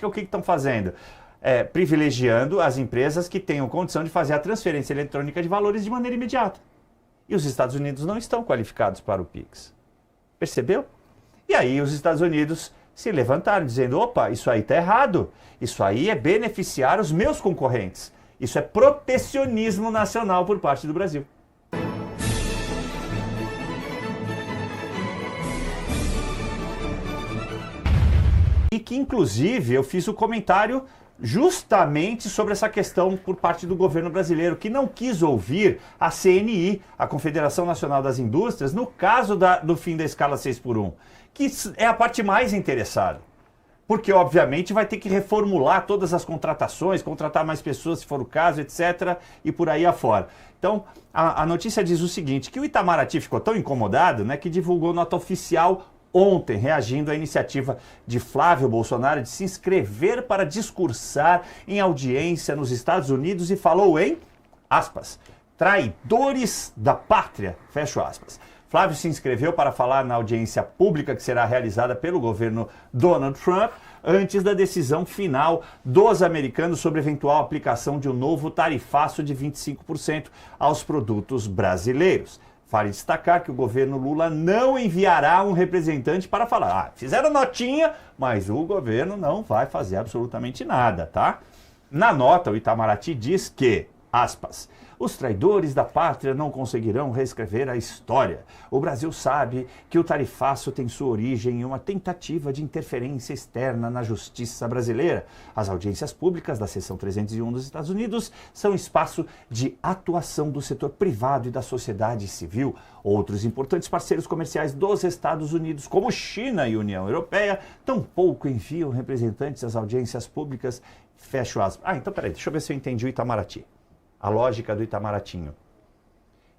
prática, o que estão fazendo? Privilegiando as empresas que tenham condição de fazer a transferência eletrônica de valores de maneira imediata. E os Estados Unidos não estão qualificados para o Pix. Percebeu? E aí os Estados Unidos se levantaram dizendo, opa, isso aí está errado. Isso aí é beneficiar os meus concorrentes. Isso é protecionismo nacional por parte do Brasil. E que, inclusive, eu fiz o comentário justamente sobre essa questão por parte do governo brasileiro, que não quis ouvir a CNI, a Confederação Nacional das Indústrias, no caso do fim da escala 6x1, que é a parte mais interessada. Porque, obviamente, vai ter que reformular todas as contratações, contratar mais pessoas, se for o caso, etc., e por aí afora. Então, a notícia diz o seguinte, que o Itamaraty ficou tão incomodado, né, que divulgou nota oficial ontem, reagindo à iniciativa de Flávio Bolsonaro de se inscrever para discursar em audiência nos Estados Unidos e falou em, aspas, traidores da pátria, fecho aspas. Flávio se inscreveu para falar na audiência pública que será realizada pelo governo Donald Trump antes da decisão final dos americanos sobre eventual aplicação de um novo tarifaço de 25% aos produtos brasileiros. Vale destacar que o governo Lula não enviará um representante para falar. Fizeram notinha, mas o governo não vai fazer absolutamente nada, tá? Na nota, o Itamaraty diz que, aspas, os traidores da pátria não conseguirão reescrever a história. O Brasil sabe que o tarifaço tem sua origem em uma tentativa de interferência externa na justiça brasileira. As audiências públicas da seção 301 dos Estados Unidos são espaço de atuação do setor privado e da sociedade civil. Outros importantes parceiros comerciais dos Estados Unidos, como China e União Europeia, tampouco enviam representantes às audiências públicas. Fecho aspas. Então peraí, deixa eu ver se eu entendi o Itamaraty. A lógica do Itamaratinho.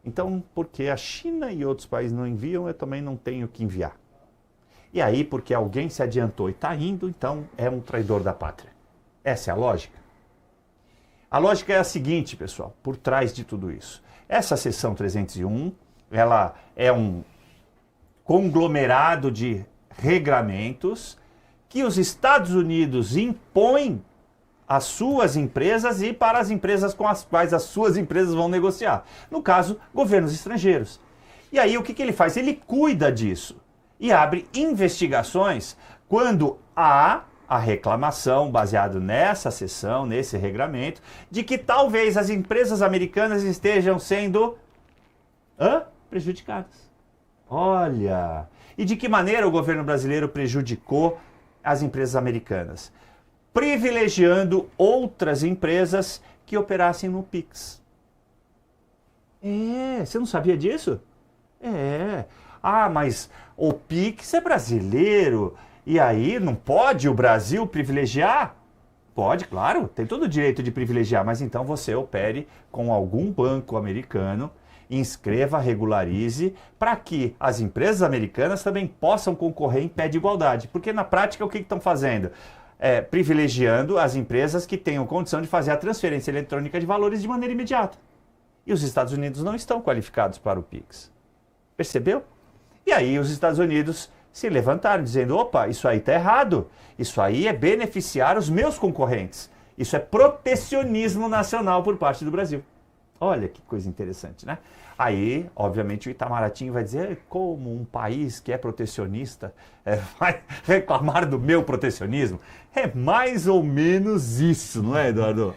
Então, porque a China e outros países não enviam, eu também não tenho que enviar. E aí, porque alguém se adiantou e está indo, então é um traidor da pátria. Essa é a lógica. A lógica é a seguinte, pessoal, por trás de tudo isso. Essa seção 301, ela é um conglomerado de regramentos que os Estados Unidos impõem às suas empresas e para as empresas com as quais as suas empresas vão negociar. No caso, governos estrangeiros. E aí o que ele faz? Ele cuida disso e abre investigações quando há a reclamação, baseado nessa seção, nesse regramento, de que talvez as empresas americanas estejam sendo prejudicadas. Olha! E de que maneira o governo brasileiro prejudicou as empresas americanas? Privilegiando outras empresas que operassem no Pix. Você não sabia disso? Mas o Pix é brasileiro, e aí não pode o Brasil privilegiar? Pode, claro, tem todo o direito de privilegiar, mas então você opere com algum banco americano, inscreva, regularize, para que as empresas americanas também possam concorrer em pé de igualdade. Porque na prática o que estão fazendo? Privilegiando as empresas que tenham condição de fazer a transferência eletrônica de valores de maneira imediata. E os Estados Unidos não estão qualificados para o Pix. Percebeu? E aí os Estados Unidos se levantaram dizendo, opa, isso aí está errado. Isso aí é beneficiar os meus concorrentes. Isso é protecionismo nacional por parte do Brasil. Olha que coisa interessante, né? Aí, obviamente, o Itamaraty vai dizer como um país que é protecionista vai reclamar do meu protecionismo. É mais ou menos isso, não é, Eduardo?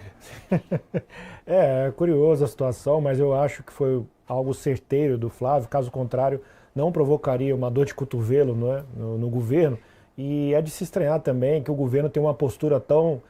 É curiosa a situação, mas eu acho que foi algo certeiro do Flávio. Caso contrário, não provocaria uma dor de cotovelo, não é, no governo. E é de se estranhar também que o governo tem uma postura tão...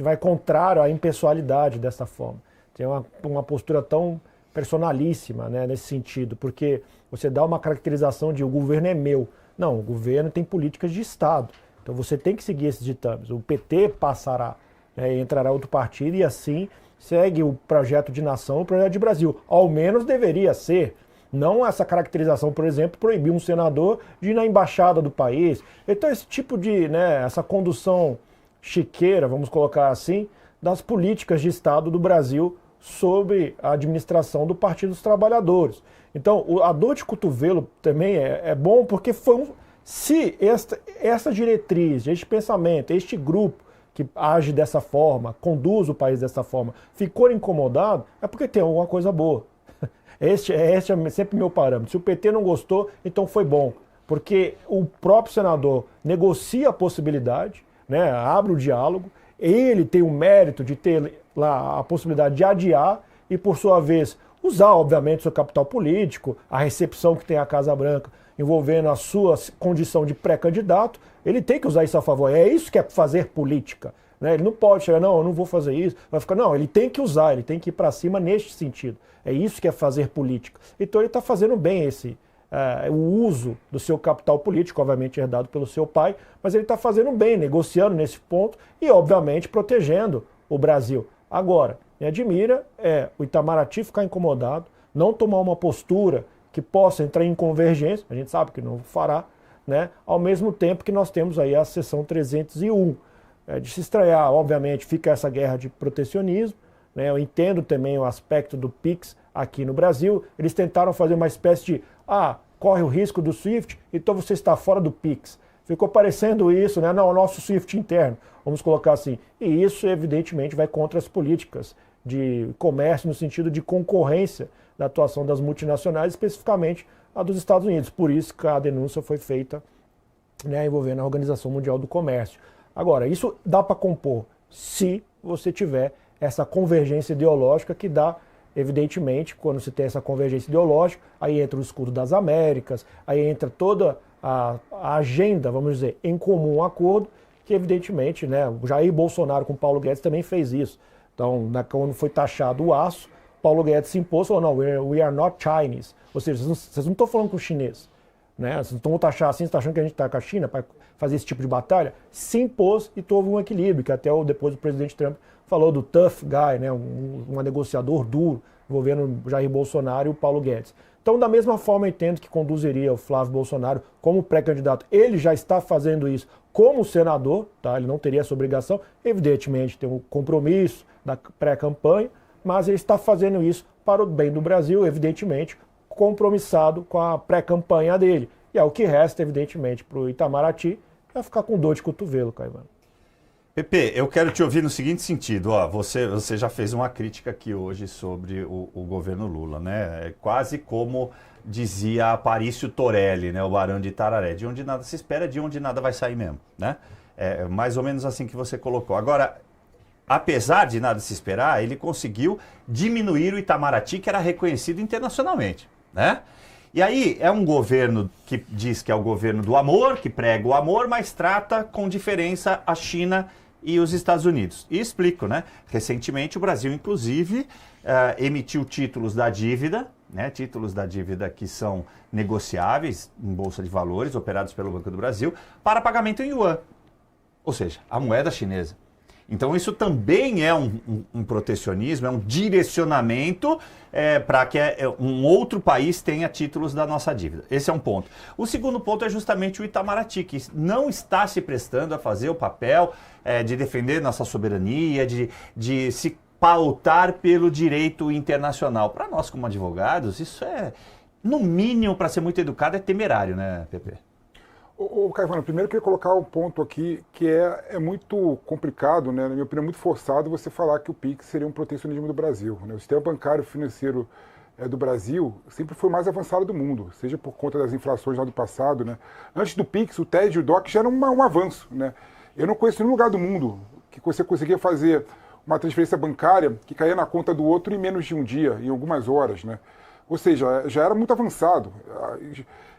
vai contrário à impessoalidade dessa forma. Tem uma postura tão personalíssima, né, nesse sentido, porque você dá uma caracterização de o governo é meu. Não, o governo tem políticas de Estado. Então você tem que seguir esses ditames. O PT passará, entrará outro partido e assim segue o projeto de nação, o projeto de Brasil. Ao menos deveria ser. Não essa caracterização, por exemplo, proibir um senador de ir na embaixada do país. Então esse tipo de, essa condução chiqueira, vamos colocar assim, das políticas de Estado do Brasil sobre a administração do Partido dos Trabalhadores. Então, a dor de cotovelo também é bom porque Se essa diretriz, este pensamento, este grupo que age dessa forma, conduz o país dessa forma, ficou incomodado, é porque tem alguma coisa boa. Este é sempre meu parâmetro. Se o PT não gostou, então foi bom. Porque o próprio senador negocia a possibilidade, né, abre o diálogo, ele tem o mérito de ter lá a possibilidade de adiar e, por sua vez, usar, obviamente, seu capital político, a recepção que tem a Casa Branca envolvendo a sua condição de pré-candidato, ele tem que usar isso a favor. É isso que é fazer política. Né? Ele não pode chegar, não, eu não vou fazer isso, vai ficar, não, ele tem que usar, ele tem que ir para cima neste sentido. É isso que é fazer política. Então ele está fazendo bem o uso do seu capital político, obviamente herdado pelo seu pai, mas ele está fazendo bem, negociando nesse ponto e, obviamente, protegendo o Brasil. Agora, me admira o Itamaraty ficar incomodado, não tomar uma postura que possa entrar em convergência, a gente sabe que não fará, né? Ao mesmo tempo que nós temos aí a seção 301. De se estranhar, obviamente, fica essa guerra de protecionismo, né? Eu entendo também o aspecto do PIX aqui no Brasil, eles tentaram fazer uma espécie de, corre o risco do SWIFT, então você está fora do PIX. Ficou parecendo isso, né? Não, o nosso SWIFT interno, vamos colocar assim. E isso, evidentemente, vai contra as políticas de comércio no sentido de concorrência da atuação das multinacionais, especificamente a dos Estados Unidos. Por isso que a denúncia foi feita, né, envolvendo a Organização Mundial do Comércio. Agora, isso dá para compor se você tiver essa convergência ideológica que dá, evidentemente, quando se tem essa convergência ideológica, aí entra o escudo das Américas, aí entra toda a agenda, vamos dizer, em comum acordo, que evidentemente, né, o Jair Bolsonaro com o Paulo Guedes também fez isso. Então, quando foi taxado o aço, Paulo Guedes se impôs e falou, não, we are not Chinese. Ou seja, vocês não estão falando com o chinês. Né? Vocês não estão taxar assim, vocês estão achando que a gente está com a China para fazer esse tipo de batalha? Se impôs e houve um equilíbrio, que até depois o presidente Trump falou do tough guy, né? Um negociador duro, envolvendo o Jair Bolsonaro e o Paulo Guedes. Então, da mesma forma, eu entendo que conduziria o Flávio Bolsonaro como pré-candidato. Ele já está fazendo isso como senador, tá? Ele não teria essa obrigação. Evidentemente, tem um compromisso da pré-campanha, mas ele está fazendo isso para o bem do Brasil, evidentemente, compromissado com a pré-campanha dele. E é o que resta, evidentemente, para o Itamaraty, é ficar com dor de cotovelo, Caivano. Pepe, eu quero te ouvir no seguinte sentido. Você já fez uma crítica aqui hoje sobre o governo Lula, né? É quase como dizia Aparício Torelli, né? O Barão de Itararé. De onde nada se espera, de onde nada vai sair mesmo, né? É mais ou menos assim que você colocou. Agora, apesar de nada se esperar, ele conseguiu diminuir o Itamaraty, que era reconhecido internacionalmente, né? E aí é um governo que diz que é o governo do amor, que prega o amor, mas trata com diferença a China e os Estados Unidos. E explico, né? Recentemente o Brasil, inclusive, emitiu títulos da dívida, né? Títulos da dívida que são negociáveis em Bolsa de Valores, operados pelo Banco do Brasil, para pagamento em yuan, ou seja, a moeda chinesa. Então isso também é um protecionismo, é um direcionamento para que um outro país tenha títulos da nossa dívida. Esse é um ponto. O segundo ponto é justamente o Itamaraty, que não está se prestando a fazer o papel de defender nossa soberania, de se pautar pelo direito internacional. Para nós, como advogados, isso é, no mínimo, para ser muito educado, é temerário, né, Pepe? Caivano, primeiro eu queria colocar um ponto aqui que é muito complicado, né, na minha opinião, muito forçado você falar que o PIX seria um protecionismo do Brasil. Né? O sistema bancário financeiro do Brasil sempre foi o mais avançado do mundo, seja por conta das inflações lá do passado. Né? Antes do PIX, o TED e o DOC já eram um avanço. Né? Eu não conheço nenhum lugar do mundo que você conseguia fazer uma transferência bancária que caía na conta do outro em menos de um dia, em algumas horas. Né? Ou seja, já era muito avançado.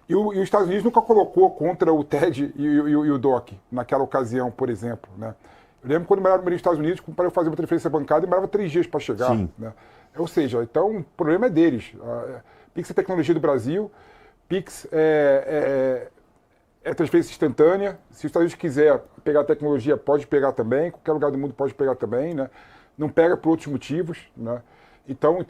E os Estados Unidos nunca colocou contra o TED e o DOC, naquela ocasião, por exemplo. Né? Eu lembro quando eu morava nos Estados Unidos, para eu fazer uma transferência bancária, demorava 3 dias para chegar. Né? Ou seja, então o problema é deles. PIX é tecnologia do Brasil, PIX é transferência instantânea. Se os Estados Unidos quiser pegar a tecnologia, pode pegar também, qualquer lugar do mundo pode pegar também. Né? Não pega por outros motivos. Né? Então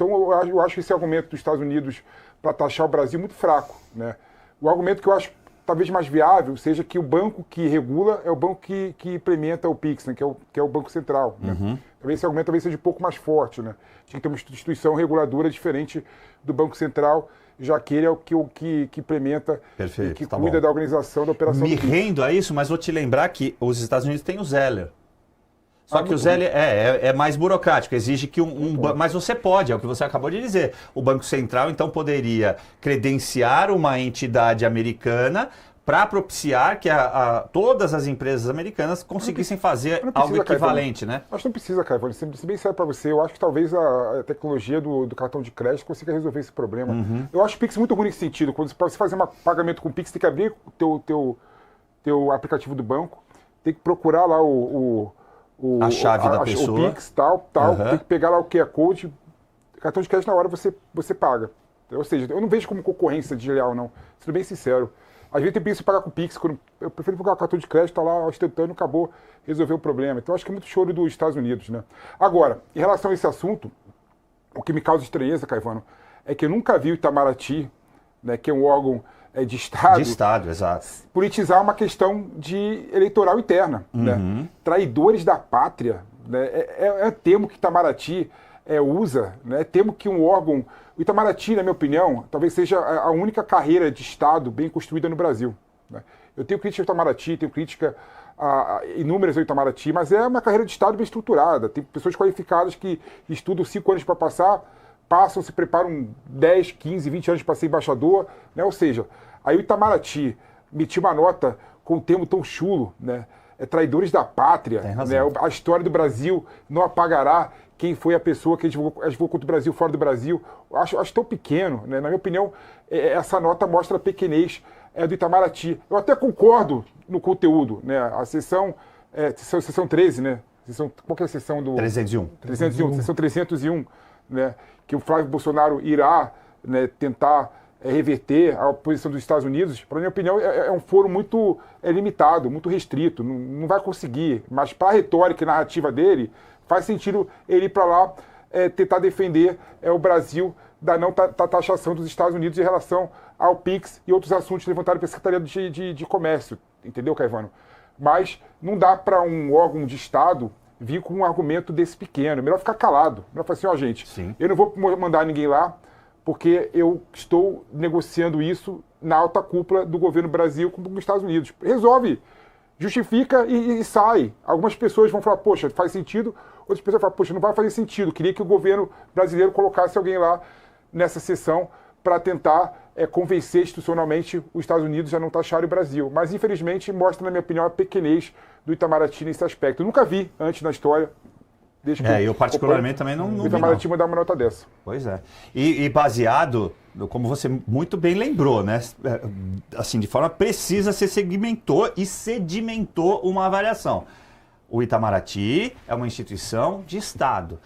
eu acho esse argumento dos Estados Unidos para taxar o Brasil muito fraco. Né? O argumento que eu acho talvez mais viável seja que o banco que regula é o banco que implementa o PIX, né, que é o Banco Central. Né? Talvez esse argumento talvez seja um pouco mais forte. Né? Tinha que ter uma instituição reguladora diferente do Banco Central, já que ele é o que implementa Perfeito, e que tá cuida bom. da organização da operação Me do PIX. rendo a isso, mas vou te lembrar que os Estados Unidos têm o Zeller. Só que o muito Zeller é mais burocrático, exige que mas você pode, é o que você acabou de dizer. O Banco Central, então, poderia credenciar uma entidade americana para propiciar que todas as empresas americanas conseguissem fazer algo equivalente, né? Acho que não precisa, Caivano. Se bem sério para você, eu acho que talvez a tecnologia do cartão de crédito consiga resolver esse problema. Eu acho o Pix muito ruim nesse sentido. Para você fazer um pagamento com o Pix, tem que abrir o teu aplicativo do banco, tem que procurar lá a chave da pessoa. O Pix, tal, tem que pegar lá o QR Code, cartão de crédito na hora você paga. Ou seja, eu não vejo como concorrência desleal, não. Sendo bem sincero. Às vezes tem preguiça de pagar com o Pix, eu prefiro pagar o cartão de crédito, tá lá ostentando, acabou, resolveu o problema. Então acho que é muito choro dos Estados Unidos, né? Agora, em relação a esse assunto, o que me causa estranheza, Caivano, é que eu nunca vi o Itamaraty, né, que é um órgão de Estado... De Estado, exato. Politizar uma questão de eleitoral interna, né? Traidores da pátria, né? É termo que Itamaraty usa, né? Temo que um órgão... O Itamaraty, na minha opinião, talvez seja a única carreira de Estado bem construída no Brasil, né? Eu tenho crítica ao Itamaraty, tenho crítica inúmeras ao Itamaraty, mas é uma carreira de Estado bem estruturada. Tem pessoas qualificadas que estudam 5 anos para passam, se preparam 10, 15, 20 anos para ser embaixador, né? Ou seja, aí o Itamaraty emitiu uma nota com um termo tão chulo, né? Traidores da pátria, né? A história do Brasil não apagará quem foi a pessoa que advogou contra o Brasil fora do Brasil. Acho tão pequeno, né? Na minha opinião, essa nota mostra a pequenez do Itamaraty. Eu até concordo no conteúdo, né? A sessão 13, né? Qual que é a sessão do... 301. 301, sessão 301, né? Que o Flávio Bolsonaro irá, né, tentar reverter a posição dos Estados Unidos. Para minha opinião, é um foro muito limitado, muito restrito. Não vai conseguir. Mas para a retórica e narrativa dele, faz sentido ele ir para lá tentar defender o Brasil da não taxação dos Estados Unidos em relação ao PIX e outros assuntos levantados pela Secretaria de Comércio. Entendeu, Caivano? Mas não dá para um órgão de Estado vir com um argumento desse pequeno. Melhor ficar calado. Melhor falar assim, ó, gente, eu não vou mandar ninguém lá porque eu estou negociando isso na alta cúpula do governo Brasil com os Estados Unidos. Resolve, justifica e sai. Algumas pessoas vão falar, poxa, faz sentido. Outras pessoas falam, poxa, não vai fazer sentido. Queria que o governo brasileiro colocasse alguém lá nessa sessão para tentar convencer institucionalmente os Estados Unidos a não taxarem o Brasil. Mas, infelizmente, mostra, na minha opinião, a pequenez do Itamaraty nesse aspecto. Eu nunca vi antes na história. Eu particularmente também não vi. O Itamaraty mandar uma nota dessa. Pois é. E baseado, como você muito bem lembrou, né? Assim, de forma precisa, você segmentou e sedimentou uma avaliação. O Itamaraty é uma instituição de Estado,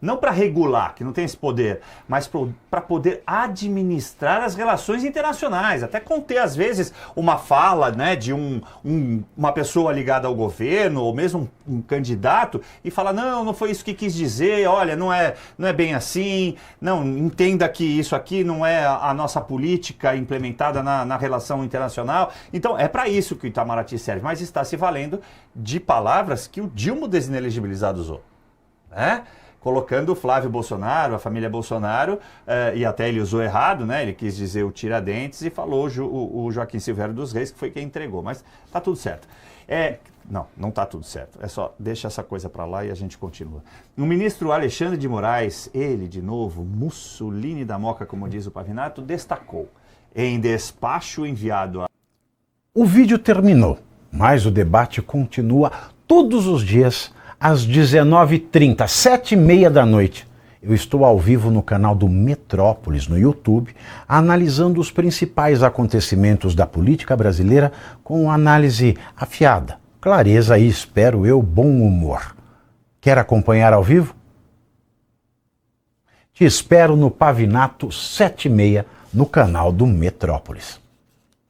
não para regular, que não tem esse poder, mas para poder administrar as relações internacionais, até conter, às vezes, uma fala, né, de uma pessoa ligada ao governo, ou mesmo um candidato, e falar, não foi isso que quis dizer, olha, não é bem assim, não, entenda que isso aqui não é a nossa política implementada na relação internacional. Então, é para isso que o Itamaraty serve, mas está se valendo de palavras que o Dilma desinelegibilizado usou, né? Colocando o Flávio Bolsonaro, a família Bolsonaro, e até ele usou errado, né? Ele quis dizer o Tiradentes e falou o Joaquim Silvério dos Reis, que foi quem entregou, mas tá tudo certo. Não tá tudo certo, é só deixa essa coisa para lá e a gente continua. O ministro Alexandre de Moraes, ele de novo, Mussolini da Moca, como diz o Pavinato, destacou em despacho enviado a... O vídeo terminou, mas o debate continua todos os dias às 19h30, 7h30 da noite. Eu estou ao vivo no canal do Metrópolis, no YouTube, analisando os principais acontecimentos da política brasileira com análise afiada, clareza e, espero eu, bom humor. Quer acompanhar ao vivo? Te espero no Pavinato 7h30 no canal do Metrópolis.